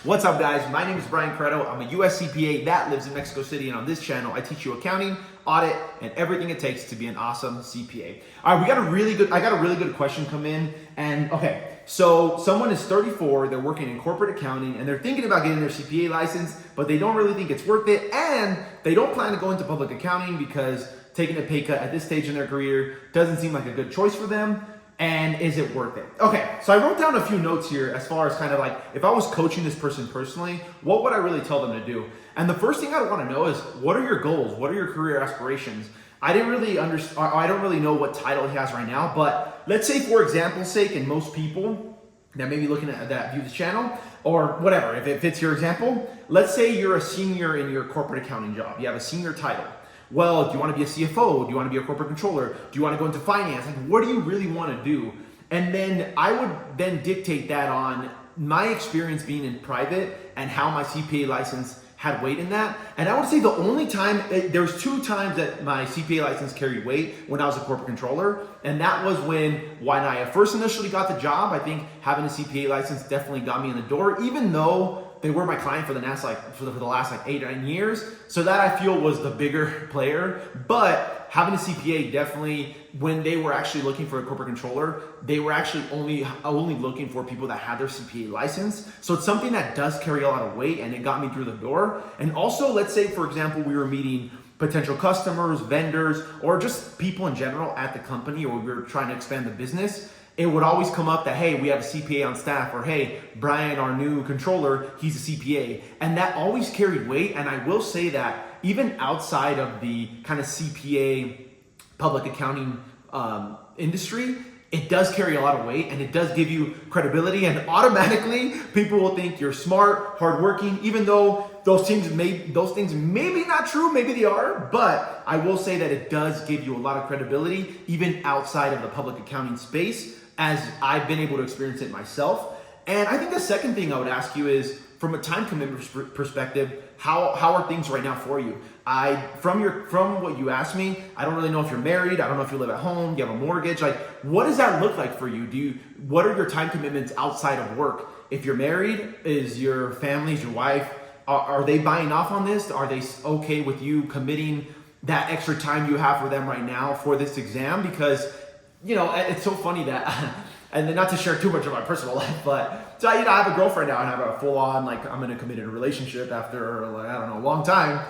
What's up, guys? My name is Bryan Carreto. I'm a US CPA that lives in Mexico City, and on this channel, I teach you accounting, audit, and everything it takes to be an awesome CPA. All right, I got a really good question come in, and okay, so someone is 34, they're working in corporate accounting, and they're thinking about getting their CPA license, but they don't really think it's worth it, and they don't plan to go into public accounting because taking a pay cut at this stage in their career doesn't seem like a good choice for them. And is it worth it? Okay, so I wrote down a few notes here as far as kind of like, if I was coaching this person personally, what would I really tell them to do? And the first thing I want to know is, what are your goals? What are your career aspirations? I don't really know what title he has right now, but let's say for example's sake, and most people that may be looking at that view this channel, or whatever, if it fits your example, let's say you're a senior in your corporate accounting job. You have a senior title. Well, do you want to be a CFO? Do you want to be a corporate controller? Do you want to go into finance? Like, what do you really want to do? And then I would then dictate that on my experience being in private and how my CPA license had weight in that. And I would say the only time, there's 2 times that my CPA license carried weight when I was a corporate controller. And that was when I first initially got the job. I think having a CPA license definitely got me in the door, even though they were my client for the last 8 or 9 years. So that I feel was the bigger player. But having a CPA definitely, when they were actually looking for a corporate controller, they were actually only looking for people that had their CPA license. So it's something that does carry a lot of weight, and it got me through the door. And also, let's say, for example, we were meeting potential customers, vendors, or just people in general at the company, or we were trying to expand the business. It would always come up that, hey, we have a CPA on staff, or hey, Brian, our new controller, he's a CPA. And that always carried weight. And I will say that even outside of the kind of CPA public accounting industry, it does carry a lot of weight, and it does give you credibility, and automatically people will think you're smart, hardworking, even though those things may be not true, maybe they are, but I will say that it does give you a lot of credibility, even outside of the public accounting space, as I've been able to experience it myself. And I think the second thing I would ask you is, from a time commitment perspective, how are things right now for you? From what you asked me, I don't really know if you're married. I don't know if you live at home. You have a mortgage. Like, what does that look like for you? What are your time commitments outside of work? If you're married, is your family, is your wife, are they buying off on this? Are they okay with you committing that extra time you have for them right now for this exam? Because, it's so funny that, and not to share too much of my personal life, but so, I have a girlfriend now, and I have a full-on, I'm going to commit in a relationship after, a long time.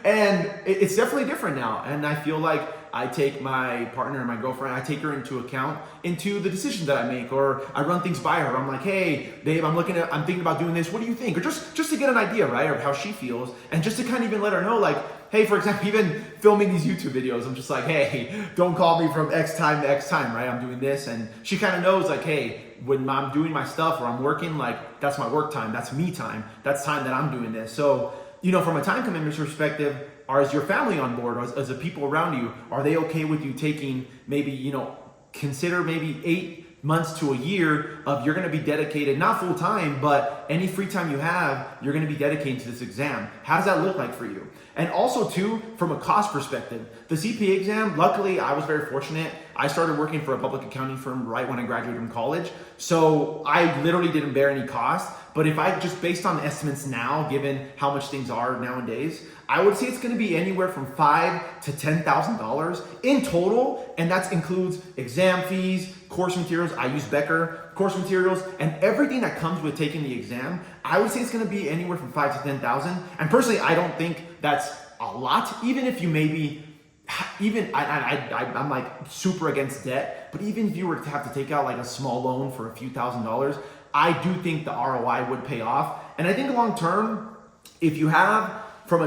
And it's definitely different now. And I feel like I take my partner and my girlfriend, I take her into account into the decisions that I make, or I run things by her. I'm like, hey, babe, I'm thinking about doing this. What do you think? Or just to get an idea, right, of how she feels, and just to kind of even let her know, hey, for example, even filming these YouTube videos, I'm just like, hey, don't call me from X time to X time, right? I'm doing this. And she kind of knows, hey, when I'm doing my stuff or I'm working, that's my work time. That's me time. That's time that I'm doing this. So, from a time commitment perspective, is your family on board? As the people around you, are they okay with you taking maybe, consider maybe 8 months to a year of you're going to be dedicated, not full time, but any free time you have, you're going to be dedicated to this exam. How does that look like for you? And also too, from a cost perspective, the CPA exam, luckily I was very fortunate. I started working for a public accounting firm right when I graduated from college. So I literally didn't bear any cost. But if I just based on estimates now, given how much things are nowadays, I would say it's going to be anywhere from $5,000 to $10,000 in total. And that includes exam fees, course materials. I use Becker, course materials, and everything that comes with taking the exam. I would say it's going to be anywhere from $5,000 to $10,000. And personally, I don't think that's a lot. Even if you I'm super against debt, but even if you were to have to take out a small loan for a few $1,000s, I do think the ROI would pay off. And I think long term, if you have, from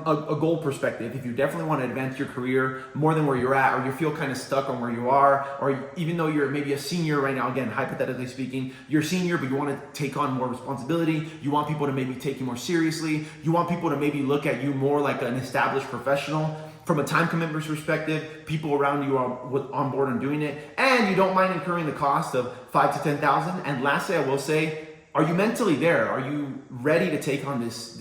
a goal perspective, if you definitely want to advance your career more than where you're at, or you feel kind of stuck on where you are, or even though you're maybe a senior right now, again, hypothetically speaking, you're a senior, but you want to take on more responsibility, you want people to maybe take you more seriously, you want people to maybe look at you more like an established professional. From a time commitment perspective, people around you are on board on doing it, and you don't mind incurring the cost of $5,000 to $10,000. And lastly, I will say, are you mentally there? Are you ready to take on this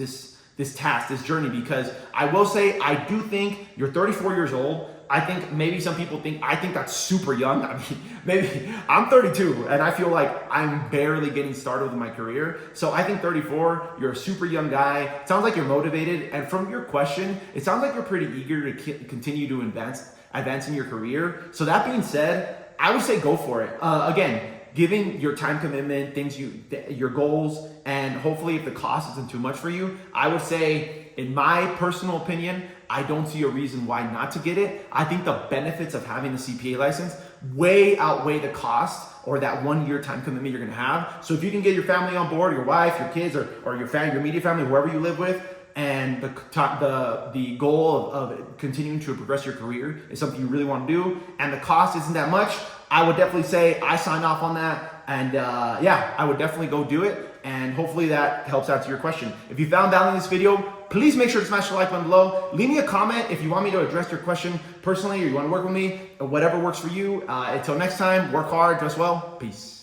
task, this journey? Because I will say, I do think you're 34 years old. I think maybe some people I think that's super young. I mean, maybe I'm 32 and I feel like I'm barely getting started with my career. So I think 34, you're a super young guy. It sounds like you're motivated. And from your question, it sounds like you're pretty eager to continue to advance in your career. So that being said, I would say go for it. Again, giving your time commitment, your goals, and hopefully if the cost isn't too much for you, I would say, in my personal opinion, I don't see a reason why not to get it. I think the benefits of having the CPA license way outweigh the cost or that 1 year time commitment you're gonna have. So if you can get your family on board, your wife, your kids, or your family, your immediate family, whoever you live with, and the goal of continuing to progress your career is something you really want to do, and the cost isn't that much, I would definitely say I sign off on that. And yeah, I would definitely go do it. And hopefully that helps answer your question. If you found value in this video, please make sure to smash the like button below. Leave me a comment if you want me to address your question personally, or you want to work with me, or whatever works for you. Until next time, work hard, dress well. Peace.